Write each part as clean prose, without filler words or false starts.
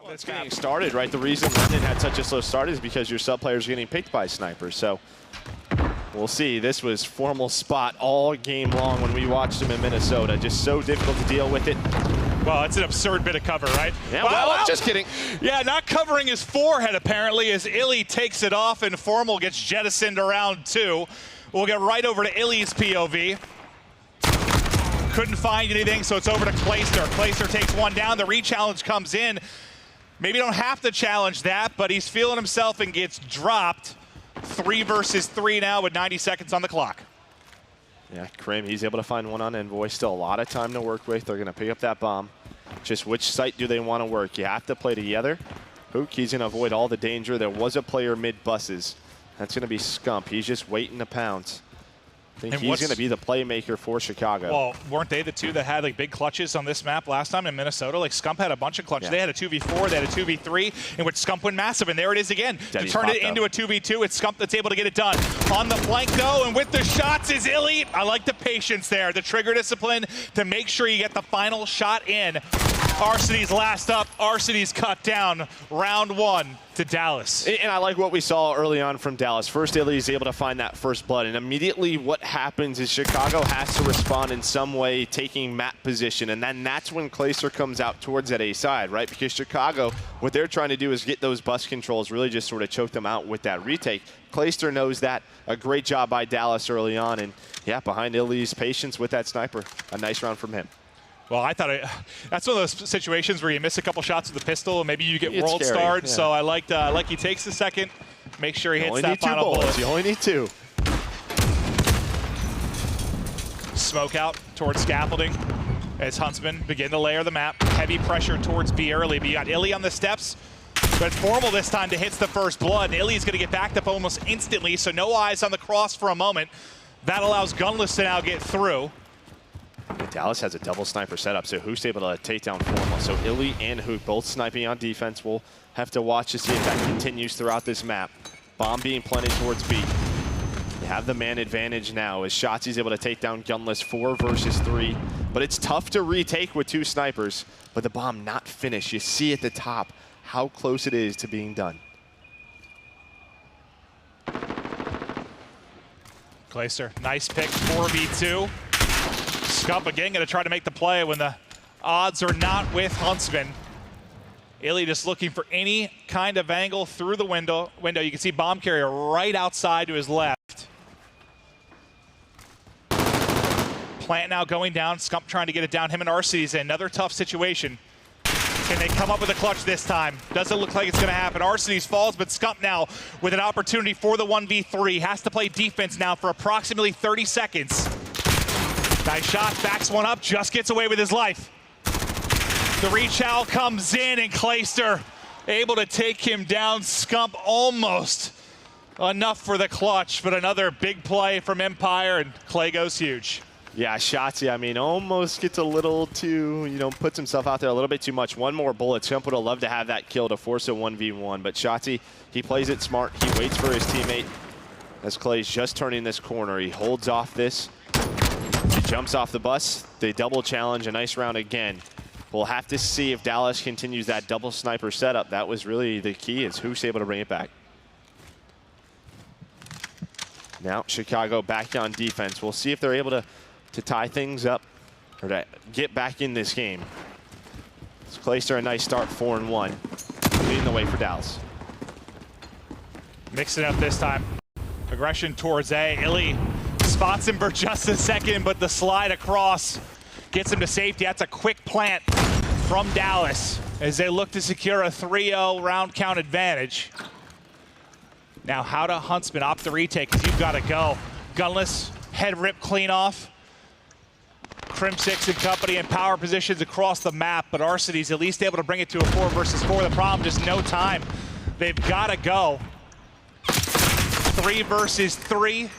It's getting started, right? The reason London had such a slow start is because your sub players are getting picked by snipers. So we'll see. This was formal spot all game long when we watched him in Minnesota. Just so difficult to deal with it. Well, it's an absurd bit of cover, right? Yeah, well, just kidding. Yeah, not covering his forehead, apparently, as Illy takes it off and Formal gets jettisoned around two. We'll get right over to Illy's POV. Couldn't find anything, so it's over to Clayster. Clayster takes one down. The re-challenge comes in. Maybe don't have to challenge that, but he's feeling himself and gets dropped. 3 versus 3 now with 90 seconds on the clock. Yeah, Krim, he's able to find one on Envoy. Still a lot of time to work with. They're going to pick up that bomb. Just which site do they want to work? You have to play together. Hook, he's going to avoid all the danger. There was a player mid-buses. That's going to be Scump. He's just waiting to pounce. I think he's going to be the playmaker for Chicago. Well, weren't they the two that had like big clutches on this map last time in Minnesota? Like Scump had a bunch of clutches. Yeah. They had a 2v4, they had a 2v3, in which Scump went massive, and there it is again. To turn it into a 2v2, it's Scump that's able to get it done. On the flank though, and with the shots is Illy. I like the patience there, the trigger discipline to make sure you get the final shot in. Arseny's last up, Arseny's cut down, round 1 to Dallas. And I like what we saw early on from Dallas. First, Illy is able to find that first blood, and immediately what happens is Chicago has to respond in some way, taking map position, and then that's when Clayster comes out towards that A side, right? Because Chicago, what they're trying to do is get those bus controls, really just sort of choke them out with that retake. Clayster knows that. A great job by Dallas early on, and yeah, behind Illy's patience with that sniper. A nice round from him. Well, I thought that's one of those situations where you miss a couple shots with the pistol and maybe you get world starred. Yeah. So I like he takes a second, make sure he hits that final bullet. You only need 2. Smoke out towards scaffolding as Huntsman begin to layer the map. Heavy pressure towards B early, but you got Illy on the steps. But Formal this time to hits the first blood. Illy's going to get backed up almost instantly, so no eyes on the cross for a moment. That allows Gunless to now get through. Dallas has a double sniper setup, so Hook's able to take down Formal. So Illy and Hook both sniping on defense. We'll have to watch to see if that continues throughout this map. Bomb being planted towards B. They have the man advantage now as Shotzi's able to take down Gunless 4 versus 3. But it's tough to retake with 2 snipers, but the bomb not finished. You see at the top how close it is to being done. Clayster, nice pick, 4v2. Scump again going to try to make the play when the odds are not with Huntsman. Illy just looking for any kind of angle through the window. You can see bomb carrier right outside to his left. Plant now going down. Scump trying to get it down. Him and Arcee's in another tough situation. Can they come up with a clutch this time? Doesn't look like it's going to happen. Arseny's falls, but Scump now with an opportunity for the 1v3. Has to play defense now for approximately 30 seconds. Nice shot, backs one up, just gets away with his life. The reach-out comes in, and Clayster able to take him down. Scump almost enough for the clutch, but another big play from Empire, and Clay goes huge. Yeah, Shotzi, I mean, almost gets a little too, puts himself out there a little bit too much. One more bullet. Scump would have loved to have that kill to force a 1v1, but Shotzi, he plays it smart. He waits for his teammate as Clay's just turning this corner. He holds off this. He jumps off the bus. They double challenge. A nice round again. We'll have to see if Dallas continues that double sniper setup. That was really the key, is who's able to bring it back. Now Chicago back on defense. We'll see if they're able to tie things up or to get back in this game. It's Clayster a nice start, 4-1, leading the way for Dallas. Mix it up this time. Aggression towards A. Illy spots him for just a second, but the slide across gets him to safety. That's a quick plant from Dallas as they look to secure a 3-0 round count advantage. Now how to Huntsman opt the retake, because you've got to go. Gunless, head rip clean off. Crim6 and company in power positions across the map, but Arseny's at least able to bring it to a 4 versus 4. The problem, just no time. They've got to go. 3 versus 3.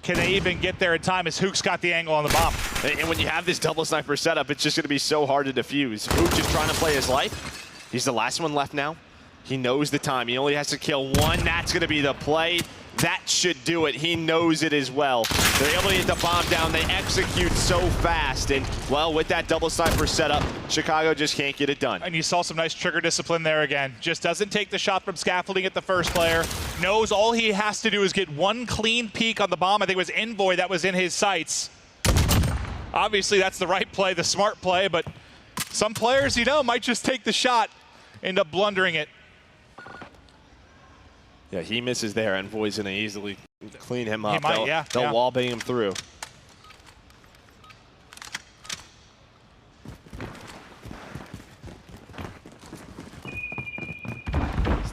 Can they even get there in time as Hook's got the angle on the bomb? And when you have this double sniper setup, it's just going to be so hard to defuse. Hook just trying to play his life. He's the last one left now. He knows the time. He only has to kill one. That's going to be the play. that should do it. He knows it as well. They're able to get the bomb down. They execute so fast. And, well, with that double sniper setup, Chicago just can't get it done. And you saw some nice trigger discipline there again. Just doesn't take the shot from scaffolding at the first player. Knows all he has to do is get one clean peek on the bomb. I think it was Envoy that was in his sights. Obviously, that's the right play, the smart play, but some players, you know, might just take the shot, end up blundering it. Yeah, he misses there. Envoy's going to easily clean him up. They'll wallbang him through.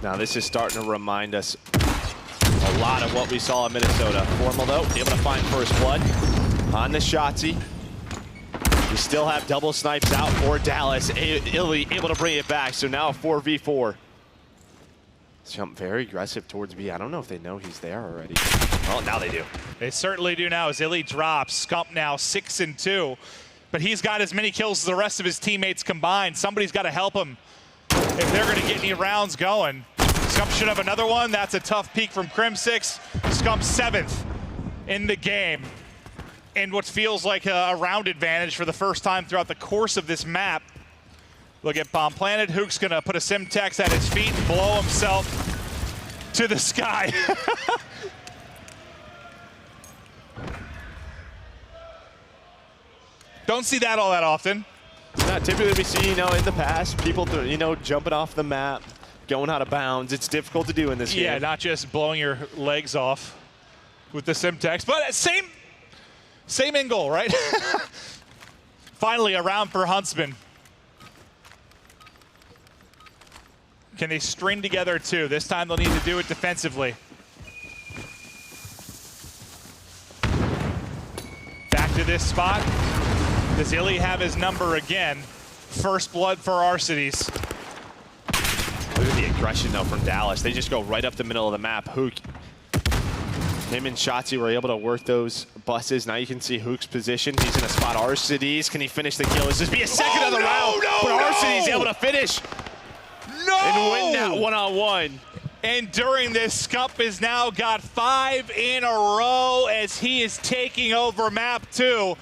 Now this is starting to remind us a lot of what we saw in Minnesota. Formal though, able to find first blood on the Shotzzy. We still have double snipes out for Dallas. Illy able to bring it back, so now a 4v4. Jump very aggressive towards B. I don't know if they know he's there already. Well, now they do. They certainly do now as Illy drops. Scump now 6-2. But he's got as many kills as the rest of his teammates combined. Somebody's got to help him if they're going to get any rounds going. Scump should have another one. That's a tough peek from Crim6. Scump 7th in the game. And what feels like a round advantage for the first time throughout the course of this map. Look at bomb planted. Hook's going to put a Simtex at his feet and blow himself to the sky. Don't see that all that often. It's not typically we see, you know, in the past, people, you know, jumping off the map, going out of bounds. It's difficult to do in this game. Yeah, not just blowing your legs off with the Simtex, but same end goal, right? Finally, a round for Huntsman. Can they string together two? This time they'll need to do it defensively. Back to this spot. Does Illy have his number again? First blood for Arcides. Look at the aggression though from Dallas. They just go right up the middle of the map. Hook, him and Shotzzy were able to work those buses. Now you can see Hook's position. He's in a spot Arcides. Can he finish the kill? This just be a second of the round. But Arcides able to finish. And win that one-on-one. And during this, Scump has now got 5 in a row as he is taking over map 2.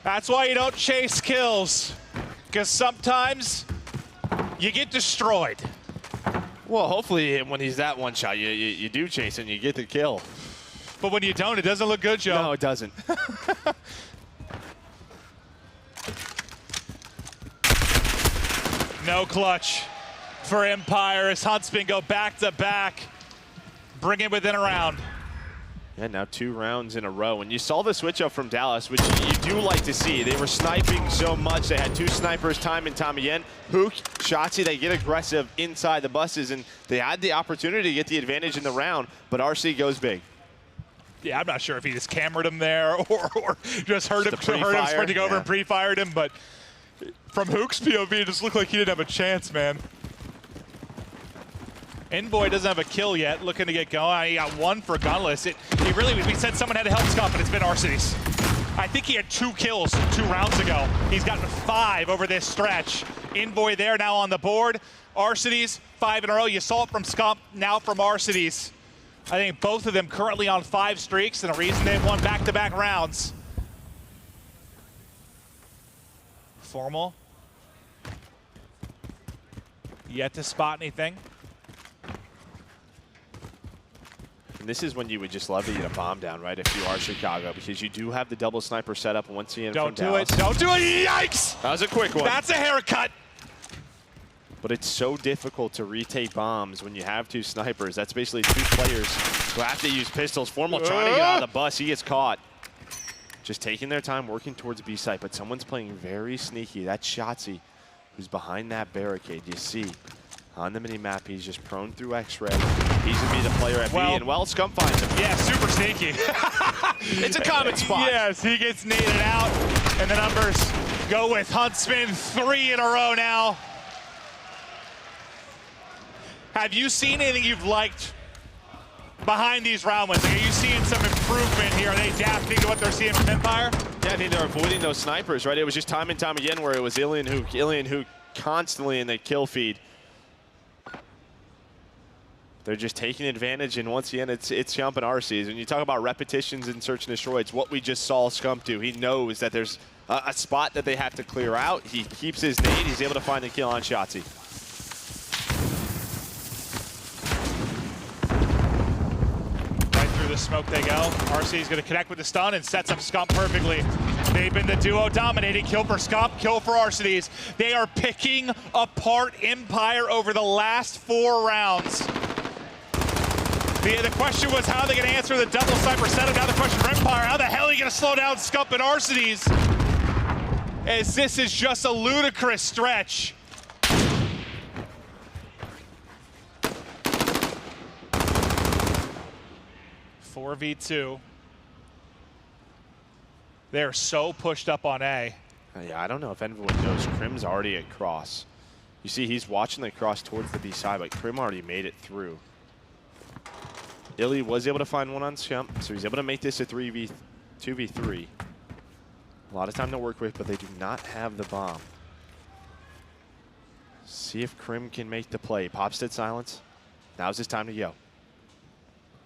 That's why you don't chase kills, because sometimes you get destroyed. Well, hopefully when he's that one shot, you do chase and you get the kill. But when you don't, it doesn't look good, Joe. No, it doesn't. No clutch for Empire as Huntsman go back-to-back, bring it within a round. Yeah, now 2 rounds in a row. And you saw the switch up from Dallas, which you do like to see. They were sniping so much. They had 2 snipers time and time again. Hook, Shotzzy, they get aggressive inside the buses, and they had the opportunity to get the advantage in the round, but RC goes big. Yeah, I'm not sure if he just cambered him there or just heard him sprinting over and pre-fired him, but from Hook's POV, it just looked like he didn't have a chance, man. Envoy doesn't have a kill yet, looking to get going. He got 1 for Gunless. We said someone had to help Scump, and it's been Arcides. I think he had 2 kills 2 rounds ago. He's gotten 5 over this stretch. Envoy there now on the board. Arcides, 5 in a row. You saw it from Scump, now from Arcides. I think both of them currently on 5 streaks, and the reason they've won back-to-back rounds. Formal. Yet to spot anything. And this is when you would just love to get a bomb down, right, if you are Chicago, because you do have the double sniper set up once again from Dallas. Don't do it! Yikes! That was a quick one. That's a haircut! But it's so difficult to retake bombs when you have 2 snipers. That's basically 2 players who have to use pistols. Formal trying to get out of the bus. He gets caught. Just taking their time, working towards B site, but someone's playing very sneaky. That's Shotzzy, who's behind that barricade. You see on the mini-map, he's just prone through X-ray. He's going to be the player at B, and well, Scump finds him. Yeah, super sneaky. It's a common spot. Yes, he gets naded out, and the numbers go with Huntsman. 3 in a row now. Have you seen anything you've liked behind these round wins? Are you seeing some improvement here? Are they adapting to what they're seeing from Empire? Yeah, I think they're avoiding those snipers, right? It was just time and time again where it was Illy and Hook constantly in the kill feed. They're just taking advantage, and once again, it's Scump and RCs. When you talk about repetitions in Search and Destroy, it's what we just saw Scump do. He knows that there's a spot that they have to clear out. He keeps his nade. He's able to find the kill on Shotzzy. The smoke they go. RC is going to connect with the stun and sets up Scump perfectly. They've been the duo dominating. Kill for Scump, kill for Arcides. They are picking apart Empire over the last 4 rounds. The question was how are they going to answer the double sniper setup. Now the question for Empire, how the hell are you going to slow down Scump and Arcides? As this is just a ludicrous stretch. Four v2. They're so pushed up on A. Yeah, I don't know if anyone knows. Crim's already at cross. You see, he's watching the cross towards the B side, but Crim already made it through. Illy was able to find one on Scump, so he's able to make this a 2v3. A lot of time to work with, but they do not have the bomb. See if Crim can make the play. Pops did silence. Now's his time to go.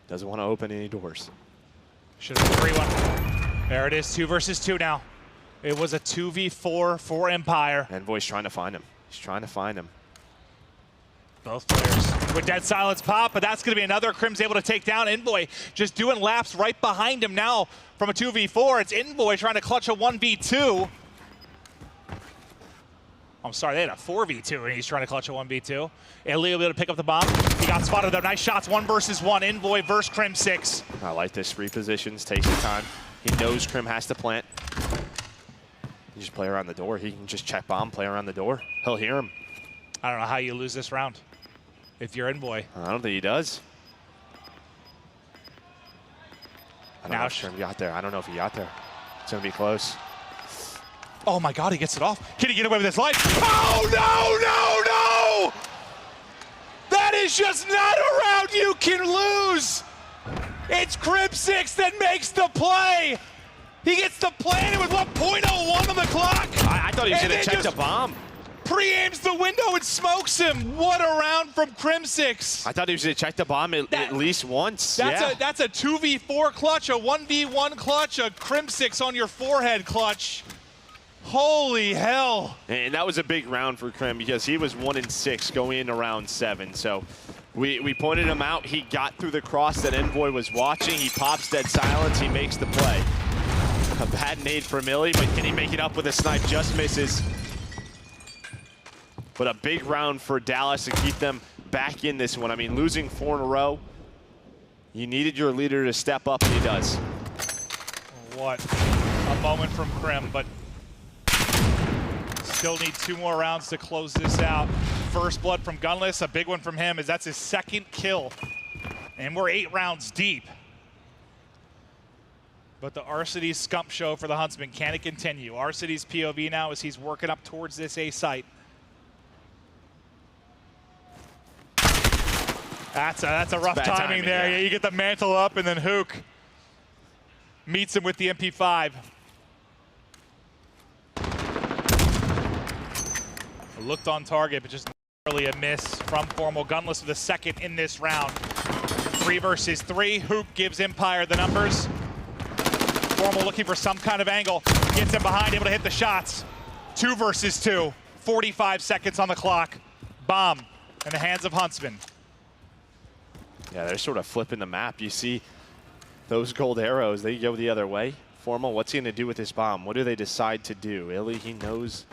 Doesn't want to open any doors. Should have 3-1. There it is, 2 versus 2 now. It was a 2v4 for Empire. Envoy's trying to find him. He's trying to find him. Both players with dead silence pop, but that's going to be another. Crim's able to take down Envoy, just doing laps right behind him now from a 2v4. It's Envoy trying to clutch a 1v2. I'm sorry, they had a 4v2 and he's trying to clutch a 1v2. Illy will be able to pick up the bomb. He got spotted though. Nice shots, 1 versus 1. Envoy versus Crim 6. I like this. Repositions, takes the time. He knows Crim has to plant. You just play around the door. He can just check bomb, play around the door. He'll hear him. I don't know how you lose this round if you're Envoy. I don't think he does. I don't know if Crim got there. I don't know if he got there. It's going to be close. Oh my God, he gets it off. Can he get away with his life? Oh no, no, no! That is just not a round you can lose. It's Crim 6 that makes the play. He gets the plan with what, .01 on the clock? I thought he was going to check the bomb. Pre-aims the window and smokes him. What a round from Crim 6. I thought he was going to check the bomb at least once. That's a 2v4 clutch, a 1v1 clutch, a Crim 6 on your forehead clutch. Holy hell. And that was a big round for Crim because he was 1-6 going into round 7. So we pointed him out. He got through the cross that Envoy was watching. He pops dead silence. He makes the play. A bad nade from Illy, but can he make it up with a snipe? Just misses. But a big round for Dallas to keep them back in this one. I mean, losing 4 in a row, you needed your leader to step up, and he does. What a moment from Crim, but still need 2 more rounds to close this out. First blood from Gunless, a big one from him, as that's his 2nd kill. And we're 8 rounds deep. But the Arcides Scump show for the Huntsman, can it continue? Arcides POV now as he's working up towards this A site. That's a rough timing there. Yeah, you get the mantle up and then Hook meets him with the MP5. Looked on target, but just barely a miss from Formal. Gunless with a 2nd in this round. 3 versus 3. Hook gives Empire the numbers. Formal looking for some kind of angle. Gets him behind, able to hit the shots. 2 versus 2. 45 seconds on the clock. Bomb in the hands of Huntsman. Yeah, they're sort of flipping the map. You see those gold arrows, they go the other way. Formal, what's he going to do with this bomb? What do they decide to do? Illy, he knows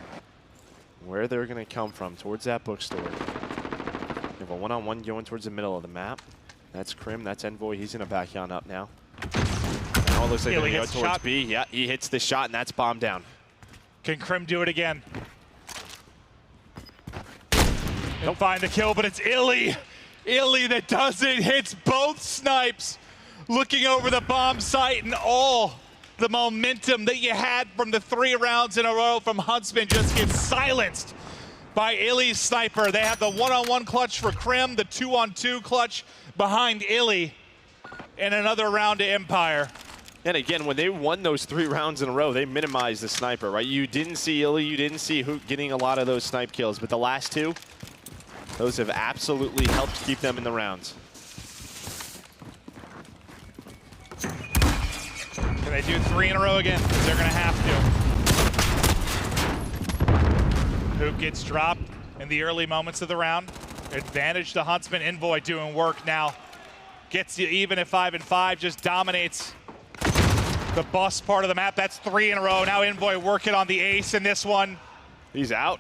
where they're going to come from, towards that bookstore. You have a one-on-one going towards the middle of the map. That's Crim, that's Envoy. He's going to back on up now. Now it looks like they're going to go towards B. Yeah, he hits the shot, and that's bomb down. Can Crim do it again? He'll find the kill, but it's Illy. Illy that does it, hits both snipes. Looking over the bomb site, and all the momentum that you had from the 3 rounds in a row from Huntsman just gets silenced by Illy's sniper. They have the 1-on-1 clutch for Crim, the 2-on-2 clutch behind Illy, and another round to Empire. And again, when they won those 3 rounds in a row, they minimized the sniper, right? You didn't see Illy, you didn't see Hook getting a lot of those snipe kills, but the last 2, those have absolutely helped keep them in the rounds. Can they do 3 in a row again? They're gonna have to. Hoop gets dropped in the early moments of the round. Advantage to Huntsman. Envoy doing work now. Gets you even at 5 and 5, just dominates the bus part of the map. That's 3 in a row. Now Envoy working on the ace in this one. He's out.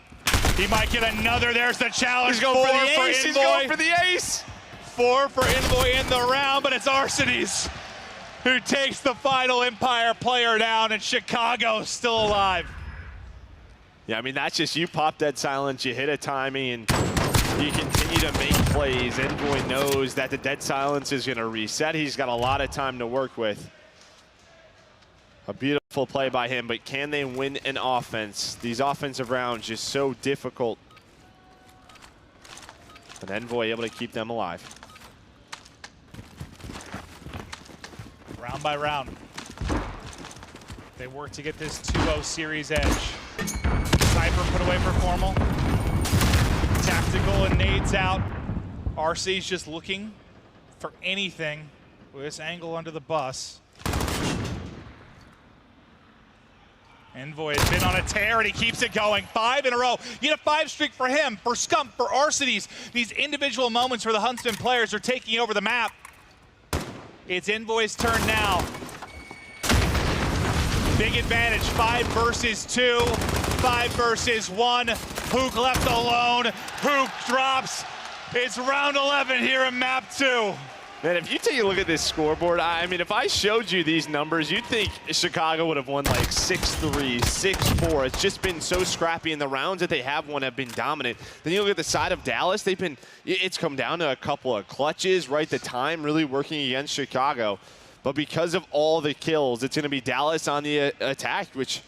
He might get another. There's the challenge. He's going for the ace. He's going for the ace. 4 for Envoy in the round, but it's Arcades who takes the final Empire player down, and Chicago still alive. Yeah, I mean, that's just you pop dead silence, you hit a timing, and you continue to make plays. Envoy knows that the dead silence is going to reset. He's got a lot of time to work with. A beautiful play by him, but can they win an offense? These offensive rounds just so difficult. But Envoy able to keep them alive. Round by round, they work to get this 2-0 series edge. Sniper put away for Formal. Tactical and nades out. RC's just looking for anything with this angle under the bus. Envoy has been on a tear and he keeps it going. 5 in a row. You get a 5 streak for him, for Scump, for Arcades. These individual moments where the Huntsman players are taking over the map. It's Envoy's turn now. Big advantage, 5 versus 2, 5 versus 1. Hook left alone. Hook drops. It's round 11 here in map 2. Man, if you take a look at this scoreboard, I mean, if I showed you these numbers, you'd think Chicago would have won like 6-3, 6-4. It's just been so scrappy, and the rounds that they have won have been dominant. Then you look at the side of Dallas, it's come down to a couple of clutches, right? The time really working against Chicago. But because of all the kills, it's going to be Dallas on the attack, which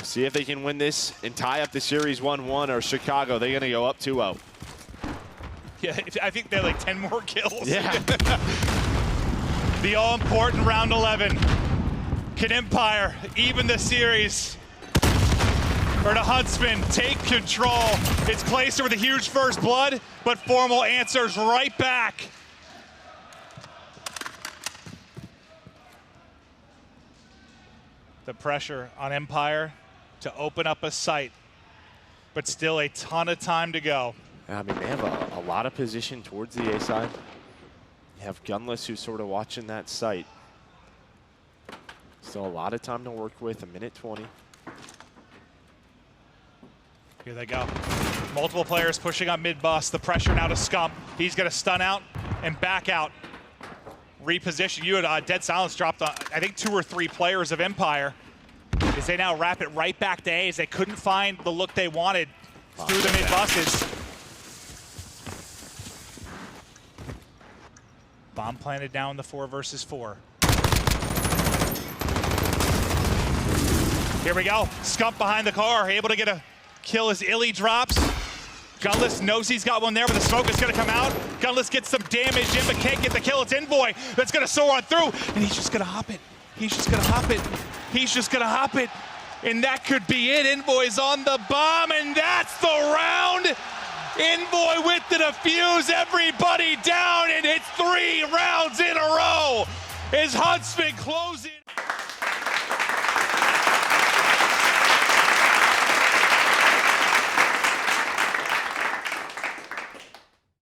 see if they can win this and tie up the series 1-1, or Chicago, they're going to go up 2-0. Yeah, I think they're like 10 more kills. Yeah. The all-important round 11. Can Empire even the series? Or the Huntsman take control? It's Clayster with a huge first blood, but Formal answers right back. The pressure on Empire to open up a site, but still a ton of time to go. I mean, they have a lot of position towards the A side. You have Gunless who's sort of watching that site. Still a lot of time to work with, 1:20. Here they go. Multiple players pushing on mid-bus. The pressure now to Scump. He's going to stun out and back out. Reposition. You had dead silence dropped on, I think, 2 or 3 players of Empire. As they now wrap it right back to A, as they couldn't find the look they wanted through the mid-buses. Bomb planted down the 4 versus 4. Here we go. Scump behind the car, able to get a kill as Illy drops. Gunless knows he's got one there, but the smoke is going to come out. Gunless gets some damage in, but can't get the kill. It's Envoy that's going to soar on through, and he's just going to hop it. He's just going to hop it. He's just going to hop it. And that could be it. Envoy's on the bomb, and that's the round. Envoy with the defuse, everybody down, and it's 3 rounds in a row as Huntsman closes.